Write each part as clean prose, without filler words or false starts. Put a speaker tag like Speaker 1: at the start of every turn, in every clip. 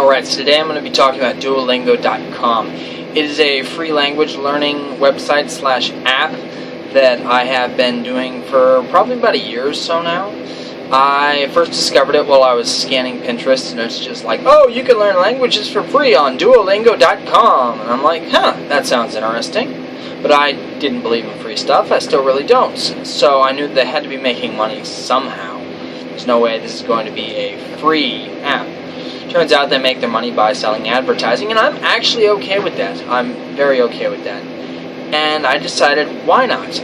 Speaker 1: Alright, so today I'm going to be talking about Duolingo.com. It is a free language learning website slash app that I have been doing for probably about a year or so now. I first discovered it while I was scanning Pinterest, and it's just like, oh, you can learn languages for free on Duolingo.com. And I'm like, that sounds interesting. But I didn't believe in free stuff. I still really don't. So I knew they had to be making money somehow. There's no way this is going to be a free app. Turns out they make their money by selling advertising, and I'm actually okay with that. I'm very okay with that. And I decided, why not?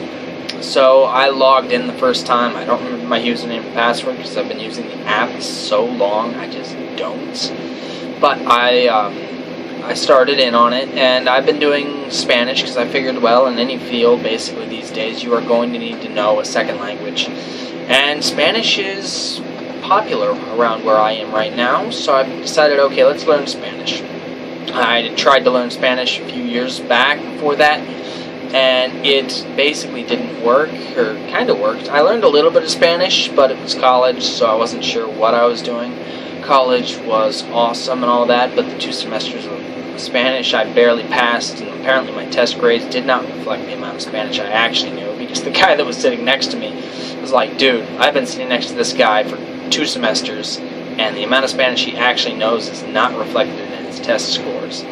Speaker 1: So I logged in the first time. I don't remember my username and password because I've been using the app so long, I just don't. But I started in on it, and I've been doing Spanish because I figured, well, in any field, basically these days, you are going to need to know a second language. And Spanish is popular around where I am right now, so I've decided, okay, let's learn Spanish. I tried to learn Spanish a few years back before that, and it basically didn't work, or kind of worked. I learned a little bit of Spanish, but it was college, so I wasn't sure what I was doing. College was awesome and all that, but the 2 semesters of Spanish I barely passed, and apparently my test grades did not reflect the amount of Spanish I actually knew, because the guy that was sitting next to me was like, dude, I've been sitting next to this guy for 2 semesters, and the amount of Spanish he actually knows is not reflected in his test scores.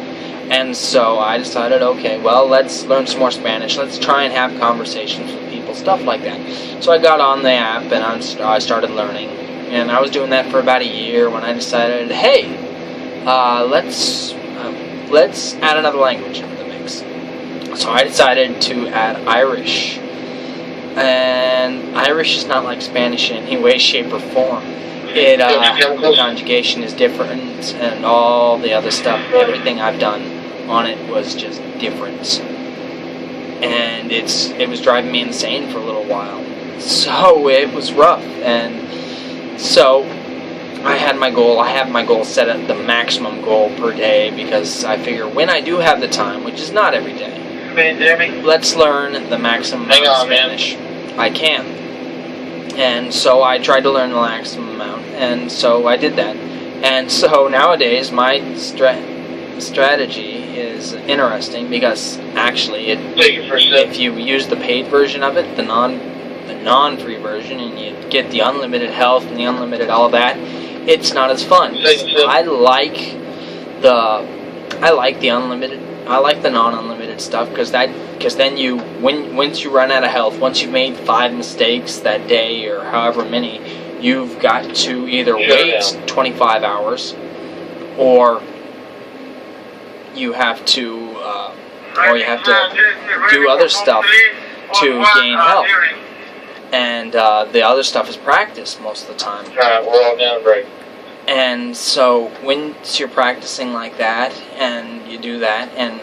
Speaker 1: And so I decided, okay, well, let's learn some more Spanish. Let's try and have conversations with people, stuff like that. So I got on the app, and I started learning. And I was doing that for about a year when I decided, hey, let's add another language into the mix. So I decided to add Irish. And Irish is not like Spanish in any way, shape, or form. The conjugation is different, and all the other stuff, everything I've done on it was just different. And it was driving me insane for a little while. So it was rough, and so I had my goal. I have my goal set at the maximum goal per day, because I figure when I do have the time, which is not every day, let's learn the maximum amount of Spanish I can. And so I tried to learn the maximum amount, and so I did that. And so nowadays my strategy is interesting, because actually if you use the paid version of it, the non-free version, and you get the unlimited health and the unlimited all that, it's not as fun. I like the unlimited. I like the non-unlimited stuff, because then once you run out of health, once you've made 5 mistakes that day or however many, you've got to either wait 25 hours, or you have to do other stuff to gain health. And the other stuff is practice most of the time.
Speaker 2: Alright, we're all down a break.
Speaker 1: And so once you're practicing like that, and you do that, and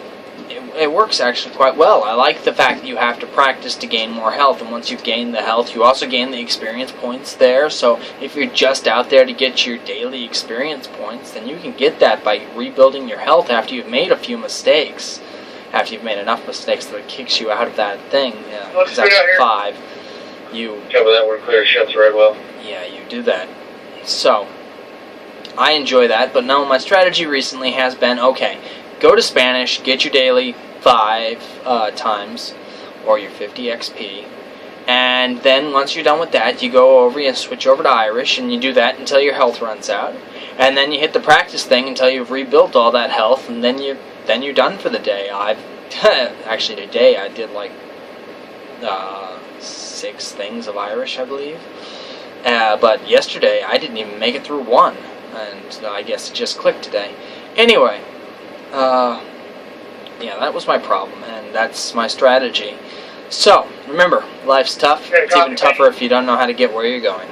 Speaker 1: it works actually quite well. I like the fact that you have to practice to gain more health, and once you've gained the health, you also gain the experience points there. So if you're just out there to get your daily experience points, then you can get that by rebuilding your health after you've made a few mistakes. After you've made enough mistakes that it kicks you out of that thing. Because after 5, you...
Speaker 2: Cover that word clear, shuts right well.
Speaker 1: Yeah, you do that. So I enjoy that, but no, my strategy recently has been, okay, go to Spanish, get your daily 5 times, or your 50 XP, and then once you're done with that, you go over and switch over to Irish, and you do that until your health runs out, and then you hit the practice thing until you've rebuilt all that health, and then you're done for the day. Actually today I did like 6 things of Irish, I believe, but yesterday I didn't even make it through 1. And I guess it just clicked today. Anyway, yeah, that was my problem, and that's my strategy. So, remember, life's tough. It's even tougher if you don't know how to get where you're going.